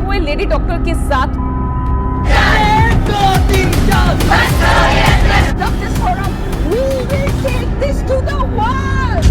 हुए lady doctor के साथ We will take this to the world.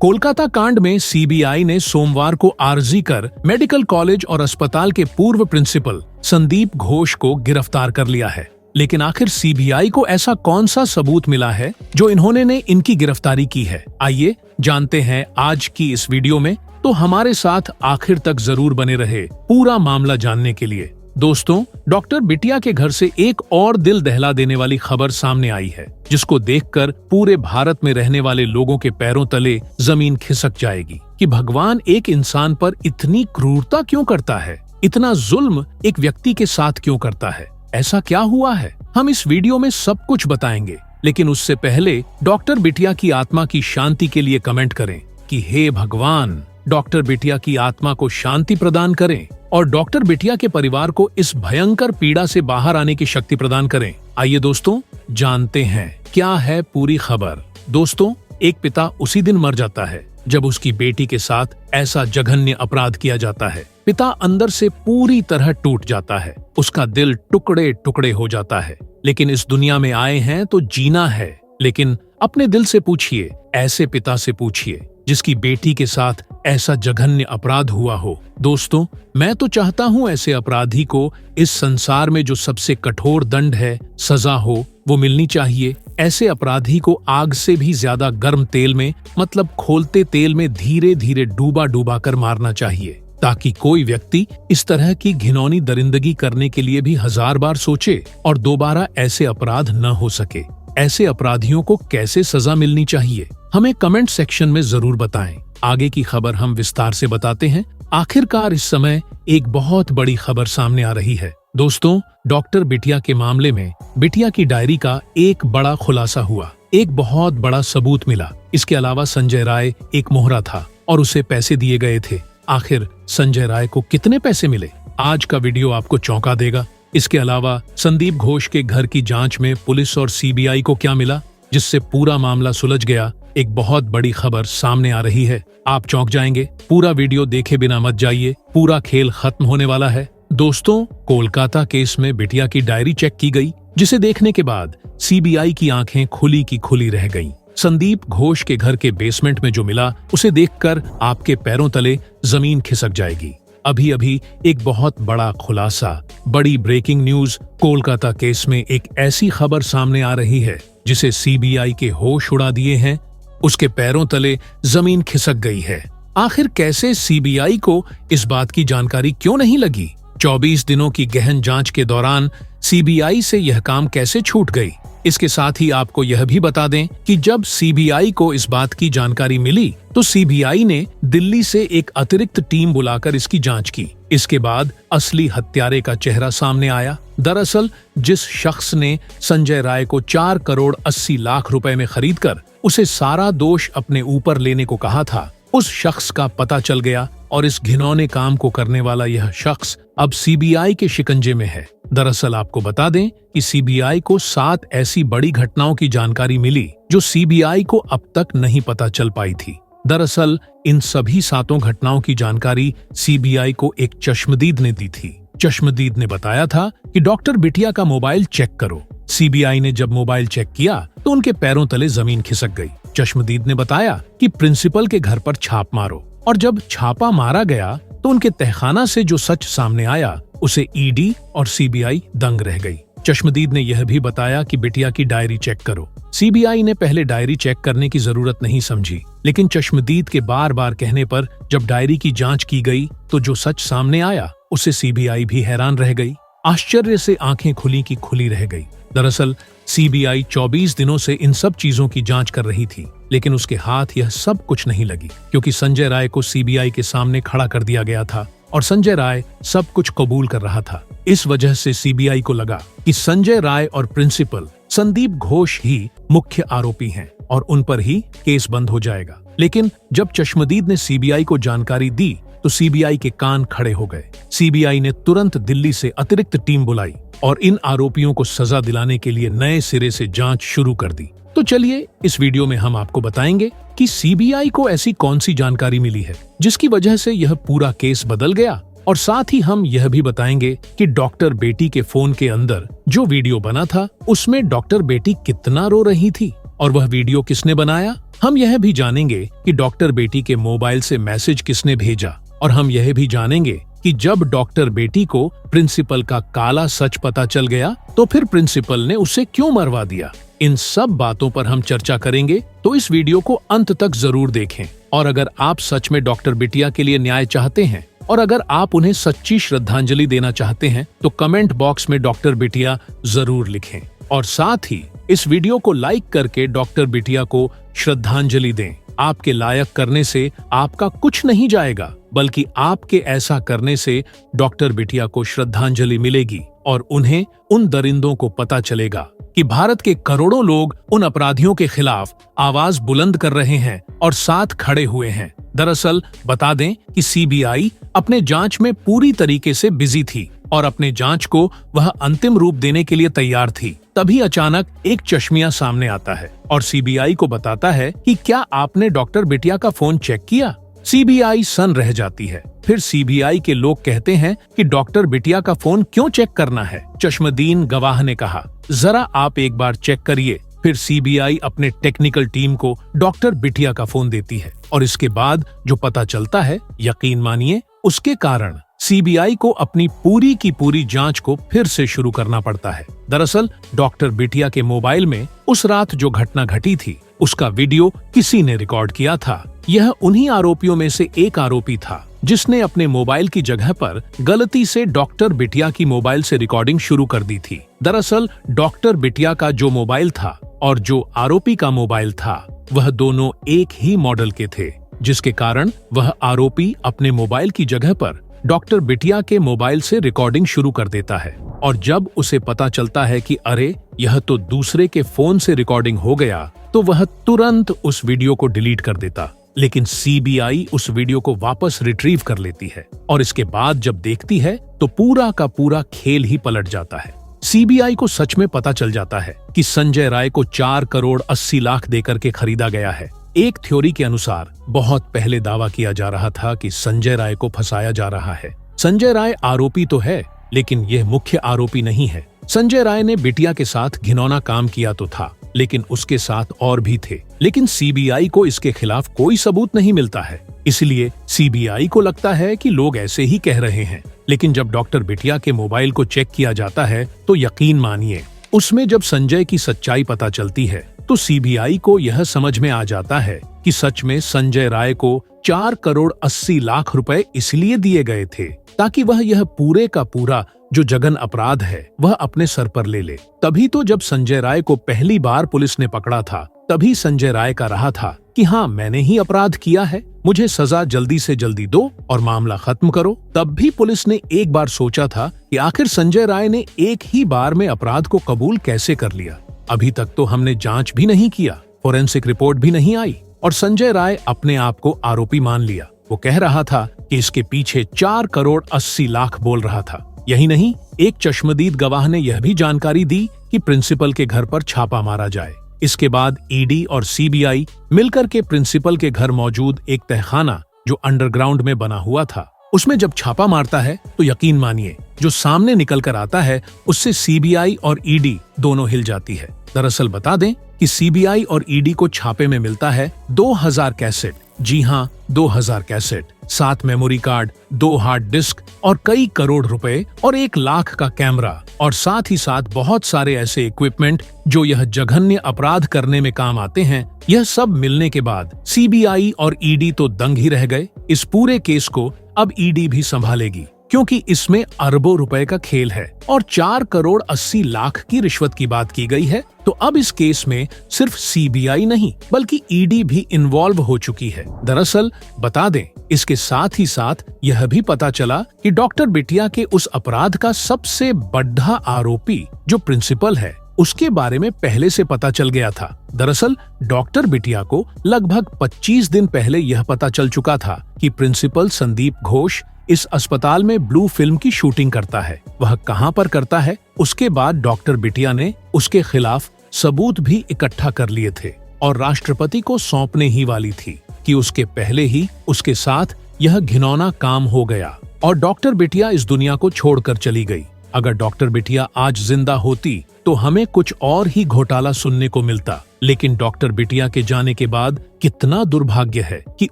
Kolkata कांड में सीबीआई ने सोमवार को आर्जी कर मेडिकल कॉलेज और अस्पताल के पूर्व प्रिंसिपल संदीप घोष को गिरफ्तार कर लिया है। लेकिन आखिर सीबीआई को ऐसा कौन सा सबूत मिला है जो इन्होंने इनकी गिरफ्तारी की है? आइए जानते हैं आज की इस वीडियो में। तो हमारे साथ आखिर तक जरूर बने रहे पूरा मामला जानने के लिए। दोस्तों, डॉक्टर बिटिया के घर से एक और दिल दहला देने वाली खबर सामने आई है, जिसको देखकर पूरे भारत में रहने वाले लोगों के पैरों तले जमीन खिसक जाएगी कि भगवान एक इंसान पर इतनी क्रूरता क्यों करता है, इतना जुल्म एक व्यक्ति के साथ क्यों करता है, ऐसा क्या हुआ है। हम इस वीडियो में सब कुछ बताएंगे, लेकिन उससे पहले डॉक्टर बिटिया की आत्मा की शांति के लिए कमेंट करें कि हे भगवान, डॉक्टर बिटिया की आत्मा को शांति प्रदान करें और डॉक्टर बिटिया के परिवार को इस भयंकर पीड़ा से बाहर आने की शक्ति प्रदान करें। आइए दोस्तों, जानते हैं क्या है पूरी खबर। दोस्तों, एक पिता उसी दिन मर जाता है जब उसकी बेटी के साथ ऐसा जघन्य अपराध किया जाता है। पिता अंदर से पूरी तरह टूट जाता है, उसका दिल टुकड़े टुकड़े हो जाता है। लेकिन इस दुनिया में आए हैं तो जीना है। लेकिन अपने दिल से पूछिए, ऐसे पिता से पूछिए जिसकी बेटी के साथ ऐसा जघन्य अपराध हुआ हो। दोस्तों, मैं तो चाहता हूँ ऐसे अपराधी को इस संसार में जो सबसे कठोर दंड है, सजा हो, वो मिलनी चाहिए। ऐसे अपराधी को आग से भी ज्यादा गर्म तेल में, मतलब खोलते तेल में धीरे धीरे डूबा डूबा कर मारना चाहिए, ताकि कोई व्यक्ति इस तरह की घिनौनी दरिंदगी करने के लिए भी 1000 बार सोचे और दोबारा ऐसे अपराध न हो सके। ऐसे अपराधियों को कैसे सजा मिलनी चाहिए, हमें कमेंट सेक्शन में जरूर बताएं। आगे की खबर हम विस्तार से बताते हैं। आखिरकार इस समय एक बहुत बड़ी खबर सामने आ रही है। दोस्तों, डॉक्टर बिटिया के मामले में बिटिया की डायरी का एक बड़ा खुलासा हुआ, एक बहुत बड़ा सबूत मिला। इसके अलावा संजय राय एक मोहरा था और उसे पैसे दिए गए थे। आखिर संजय राय को कितने पैसे मिले, आज का वीडियो आपको चौंका देगा। इसके अलावा संदीप घोष के घर की जांच में पुलिस और सीबीआई को क्या मिला, जिससे पूरा मामला सुलझ गया। एक बहुत बड़ी खबर सामने आ रही है, आप चौंक जाएंगे। पूरा वीडियो देखे बिना मत जाइए, पूरा खेल खत्म होने वाला है। दोस्तों, कोलकाता केस में बिटिया की डायरी चेक की गई, जिसे देखने के बाद सीबीआई की आंखें खुली की खुली रह गईं। संदीप घोष के घर के बेसमेंट में जो मिला, उसे देखकर आपके पैरों तले जमीन खिसक जाएगी। अभी अभी एक बहुत बड़ा खुलासा, बड़ी ब्रेकिंग न्यूज। कोलकाता केस में एक ऐसी खबर सामने आ रही है जिसे सीबीआई के होश उड़ा दिए हैं, उसके पैरों तले जमीन खिसक गई है। आखिर कैसे सीबीआई को इस बात की जानकारी क्यों नहीं लगी? 24 दिनों की गहन जांच के दौरान सीबीआई से यह काम कैसे छूट गई? इसके साथ ही आपको यह भी बता दें कि जब सीबीआई को इस बात की जानकारी मिली तो सीबीआई ने दिल्ली से एक अतिरिक्त टीम बुलाकर इसकी जांच की। इसके बाद असली हत्यारे का चेहरा सामने आया। दरअसल जिस शख्स ने संजय राय को 4 करोड़ 80 लाख रुपए में खरीदकर उसे सारा दोष अपने ऊपर लेने को कहा था, उस शख्स का पता चल गया और इस घिनौने काम को करने वाला यह शख्स अब सीबीआई के शिकंजे में है। दरअसल आपको बता दें कि सीबीआई को 7 ऐसी बड़ी घटनाओं की जानकारी मिली जो सीबीआई को अब तक नहीं पता चल पाई थी। दरअसल इन सभी 7 घटनाओं की जानकारी सीबीआई को एक चश्मदीद ने दी थी। चश्मदीद ने बताया था कि डॉक्टर बिटिया का मोबाइल चेक करो। सीबीआई ने जब मोबाइल चेक किया तो उनके पैरों तले जमीन खिसक गई। चश्मदीद ने बताया कि प्रिंसिपल के घर पर छाप मारो, और जब छापा मारा गया तो उनके तहखाना से जो सच सामने आया उसे ईडी और सीबीआई दंग रह गई। चश्मदीद ने यह भी बताया कि बिटिया की डायरी चेक करो। सीबीआई ने पहले डायरी चेक करने की जरूरत नहीं समझी, लेकिन चश्मदीद के बार बार कहने पर जब डायरी की जांच की गई तो जो सच सामने आया उसे सीबीआई भी हैरान रह गई। आश्चर्य से आंखें खुली की खुली रह गई। दरअसल सीबीआई 24 दिनों से इन सब चीजों की जांच कर रही थी, लेकिन उसके हाथ यह सब कुछ नहीं लगी, क्योंकि संजय राय को सीबीआई के सामने खड़ा कर दिया गया था और संजय राय सब कुछ कबूल कर रहा था। इस वजह से सीबीआई को लगा कि संजय राय और प्रिंसिपल संदीप घोष ही मुख्य आरोपी हैं और उन पर ही केस बंद हो जाएगा। लेकिन जब चश्मदीद ने सीबीआई को जानकारी दी तो सीबीआई के कान खड़े हो गए। सीबीआई ने तुरंत दिल्ली से अतिरिक्त टीम बुलाई और इन आरोपियों को सजा दिलाने के लिए नए सिरे से जांच शुरू कर दी। तो चलिए इस वीडियो में हम आपको बताएंगे कि सीबीआई को ऐसी कौन सी जानकारी मिली है जिसकी वजह से यह पूरा केस बदल गया। और साथ ही हम यह भी बताएंगे कि डॉक्टर बेटी के फोन के अंदर जो वीडियो बना था उसमें डॉक्टर बेटी कितना रो रही थी और वह वीडियो किसने बनाया। हम यह भी जानेंगे कि डॉक्टर बेटी के मोबाइल से मैसेज किसने भेजा और हम यह भी जानेंगे कि जब डॉक्टर बेटी को प्रिंसिपल का काला सच पता चल गया तो फिर प्रिंसिपल ने उसे क्यों मरवा दिया। इन सब बातों पर हम चर्चा करेंगे, तो इस वीडियो को अंत तक जरूर देखें। और अगर आप सच में डॉक्टर बिटिया के लिए न्याय चाहते हैं और अगर आप उन्हें सच्ची श्रद्धांजलि देना चाहते हैं तो कमेंट बॉक्स में डॉक्टर बिटिया जरूर लिखें और साथ ही इस वीडियो को लाइक करके डॉक्टर बिटिया को श्रद्धांजलि दें। आपके लायक करने से आपका कुछ नहीं जाएगा, बल्कि आपके ऐसा करने से डॉक्टर बिटिया को श्रद्धांजलि मिलेगी और उन्हें उन दरिंदों को पता चलेगा कि भारत के करोड़ों लोग उन अपराधियों के खिलाफ आवाज बुलंद कर रहे हैं और साथ खड़े हुए हैं। दरअसल बता दें कि सीबीआई अपने जांच में पूरी तरीके से बिजी थी और अपने जांच को वह अंतिम रूप देने के लिए तैयार थी। तभी अचानक एक चश्मिया सामने आता है और सीबीआई को बताता है कि क्या आपने डॉक्टर बिटिया का फोन चेक किया। सीबीआई सन रह जाती है। फिर सीबीआई के लोग कहते हैं कि डॉक्टर बिटिया का फोन क्यों चेक करना है। चश्मदीन गवाह ने कहा, जरा आप एक बार चेक करिए। फिर सीबीआई अपने टेक्निकल टीम को डॉक्टर बिटिया का फोन देती है और इसके बाद जो पता चलता है, यकीन मानिए, उसके कारण सीबीआई को अपनी पूरी की पूरी जांच को फिर से शुरू करना पड़ता है। दरअसल डॉक्टर बिटिया के मोबाइल में उस रात जो घटना घटी थी उसका वीडियो किसी ने रिकॉर्ड किया था। यह उन्हीं आरोपियों में से एक आरोपी था जिसने अपने मोबाइल की जगह पर गलती से डॉक्टर बिटिया की मोबाइल से रिकॉर्डिंग शुरू कर दी थी। दरअसल डॉक्टर बिटिया का जो मोबाइल था और जो आरोपी का मोबाइल था वह दोनों एक ही मॉडल के थे, जिसके कारण वह आरोपी अपने मोबाइल की जगह पर डॉक्टर बिटिया के मोबाइल से रिकॉर्डिंग शुरू कर देता है और जब उसे पता चलता है कि अरे यह तो दूसरे के फोन से रिकॉर्डिंग हो गया तो वह तुरंत उस वीडियो को डिलीट कर देता। लेकिन सीबीआई उस वीडियो को वापस रिट्रीव कर लेती है और इसके बाद जब देखती है तो पूरा का पूरा खेल ही पलट जाता है। सीबीआई को सच में पता चल जाता है कि संजय राय को 4 करोड़ 80 लाख देकर के खरीदा गया है। एक थ्योरी के अनुसार बहुत पहले दावा किया जा रहा था कि संजय राय को फंसाया जा रहा है। संजय राय आरोपी तो है, लेकिन यह मुख्य आरोपी नहीं है। संजय राय ने बिटिया के साथ घिनौना काम किया तो था, लेकिन उसके साथ और भी थे। लेकिन सीबीआई को इसके खिलाफ कोई सबूत नहीं मिलता है, इसलिए सीबीआई को लगता है कि लोग ऐसे ही कह रहे हैं। लेकिन जब डॉक्टर बिटिया के मोबाइल को चेक किया जाता है तो यकीन मानिए, उसमें जब संजय की सच्चाई पता चलती है तो सीबीआई को यह समझ में आ जाता है कि सच में संजय राय को 4 करोड़ 80 लाख रुपए इसलिए दिए गए थे ताकि वह यह पूरे का पूरा जो जघन अपराध है वह अपने सर पर ले ले। तभी तो जब संजय राय को पहली बार पुलिस ने पकड़ा था तभी संजय राय का रहा था कि हाँ, मैंने ही अपराध किया है, मुझे सजा जल्दी से जल्दी दो और मामला खत्म करो। तब भी पुलिस ने एक बार सोचा था कि आखिर संजय राय ने एक ही बार में अपराध को कबूल कैसे कर लिया। अभी तक तो हमने जांच भी नहीं किया, फोरेंसिक रिपोर्ट भी नहीं आई और संजय राय अपने आप को आरोपी मान लिया। वो कह रहा था कि इसके पीछे 4 करोड़ 80 लाख बोल रहा था। यही नहीं, एक चश्मदीद गवाह ने यह भी जानकारी दी कि प्रिंसिपल के घर पर छापा मारा जाए। इसके बाद ईडी और सीबीआई मिलकर के प्रिंसिपल के घर मौजूद एक तहखाना जो अंडरग्राउंड में बना हुआ था उसमें जब छापा मारता है तो यकीन मानिए, जो सामने निकल कर आता है उससे सीबीआई और ईडी दोनों हिल जाती है। दरअसल बता दें कि सीबीआई और ईडी को छापे में मिलता है 2000 कैसेट, जी हाँ 2000 cassette, 7 memory card, 2 hard disk और कई करोड़ रुपए और 1 लाख का कैमरा और साथ ही साथ बहुत सारे ऐसे इक्विपमेंट जो यह जघन्य अपराध करने में काम आते हैं। यह सब मिलने के बाद सीबीआई और ईडी तो दंग ही रह गए। इस पूरे केस को अब ईडी भी संभालेगी क्योंकि इसमें अरबों रुपए का खेल है और 4 करोड़ 80 लाख की रिश्वत की बात की गई है। तो अब इस केस में सिर्फ सीबीआई नहीं बल्कि ईडी भी इन्वॉल्व हो चुकी है। दरअसल बता दें, इसके साथ ही साथ यह भी पता चला कि डॉक्टर बिटिया के उस अपराध का सबसे बड़ा आरोपी जो प्रिंसिपल है उसके बारे में पहले से पता चल गया था। दरअसल डॉक्टर बिटिया को लगभग 25 दिन पहले यह पता चल चुका था कि प्रिंसिपल संदीप घोष इस अस्पताल में ब्लू फिल्म की शूटिंग करता है। वह कहां पर करता है, उसके बाद डॉक्टर बिटिया ने उसके खिलाफ सबूत भी इकट्ठा कर लिए थे। और राष्ट्रपति को सौंपने ही वाली थी कि उसके पहले ही उसके साथ यह घिनौना काम हो गया और डॉक्टर बिटिया इस दुनिया को छोड़कर चली गई। अगर डॉक्टर बिटिया आज जिंदा होती तो हमें कुछ और ही घोटाला सुनने को मिलता, लेकिन डॉक्टर बिटिया के जाने के बाद कितना दुर्भाग्य है कि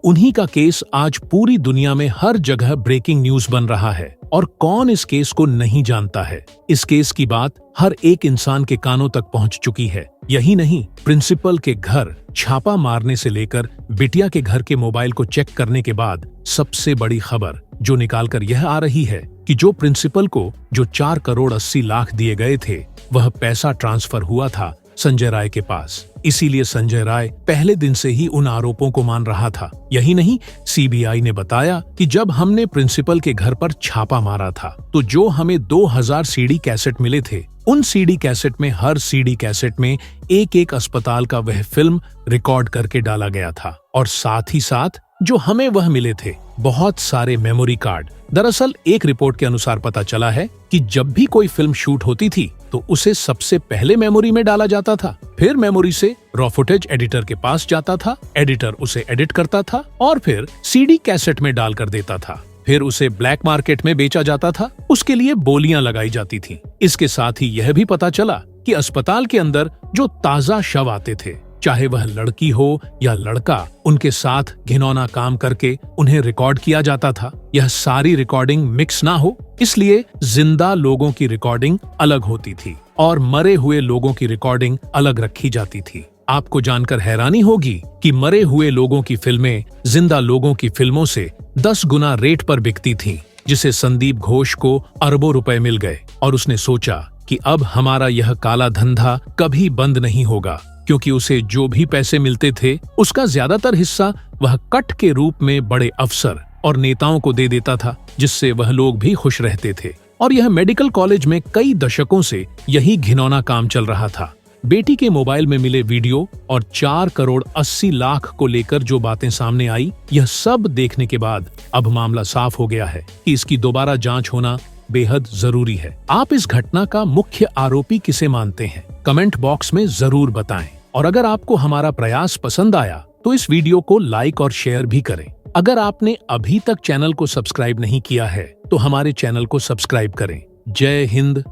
उन्हीं का केस आज पूरी दुनिया में हर जगह ब्रेकिंग न्यूज बन रहा है। और कौन इस केस को नहीं जानता है। इस केस की बात हर एक इंसान के कानों तक पहुंच चुकी है। यही नहीं, प्रिंसिपल के घर छापा मारने से लेकर बिटिया के घर के मोबाइल को चेक करने के बाद सबसे बड़ी खबर जो निकालकर यह आ रही है कि जो प्रिंसिपल को जो 4 करोड़ 80 लाख दिए गए थे, वह पैसा ट्रांसफर हुआ था संजय राय के पास। इसीलिए संजय राय पहले दिन से ही उन आरोपों को मान रहा था। यही नहीं, सीबीआई ने बताया कि जब हमने प्रिंसिपल के घर पर छापा मारा था तो जो हमें 2000 सीडी कैसेट मिले थे, उन सीडी कैसेट में हर सीडी कैसेट में एक अस्पताल का वह फिल्म रिकॉर्ड करके डाला गया था और साथ ही साथ जो हमें वह मिले थे बहुत सारे मेमोरी कार्ड। दरअसल एक रिपोर्ट के अनुसार पता चला है कि जब भी कोई फिल्म शूट होती थी तो उसे सबसे पहले मेमोरी में डाला जाता था, फिर मेमोरी से रॉ फुटेज एडिटर के पास जाता था, एडिटर उसे एडिट करता था और फिर सीडी कैसेट में डालकर देता था, फिर उसे ब्लैक मार्केट में बेचा जाता था। उसके लिए बोलियां लगाई जाती थी। इसके साथ ही यह भी पता चला कि अस्पताल के अंदर जो ताजा शव आते थे, चाहे वह लड़की हो या लड़का, उनके साथ घिनौना काम करके उन्हें रिकॉर्ड किया जाता था। यह सारी रिकॉर्डिंग मिक्स ना हो, इसलिए जिंदा लोगों की रिकॉर्डिंग अलग होती थी और मरे हुए लोगों की रिकॉर्डिंग अलग रखी जाती थी। आपको जानकर हैरानी होगी कि मरे हुए लोगों की फिल्में जिंदा लोगों की फिल्मों से 10 गुना रेट पर बिकती थीं, जिसे संदीप घोष को अरबों रुपए मिल गए और उसने सोचा कि अब हमारा यह काला धंधा कभी बंद नहीं होगा, क्योंकि उसे जो भी पैसे मिलते थे उसका ज्यादातर हिस्सा वह कट के रूप में बड़े अफसर और नेताओं को दे देता था, जिससे वह लोग भी खुश रहते थे। और यह मेडिकल कॉलेज में कई दशकों से यही घिनौना काम चल रहा था। बेटी के मोबाइल में मिले वीडियो और 4 करोड़ 80 लाख को लेकर जो बातें सामने आई, यह सब देखने के बाद अब मामला साफ हो गया है कि इसकी दोबारा जांच होना बेहद जरूरी है। आप इस घटना का मुख्य आरोपी किसे मानते हैं? कमेंट बॉक्स में जरूर बताएं। और अगर आपको हमारा प्रयास पसंद आया तो इस वीडियो को लाइक और शेयर भी करें। अगर आपने अभी तक चैनल को सब्सक्राइब नहीं किया है तो हमारे चैनल को सब्सक्राइब करें। जय हिंद,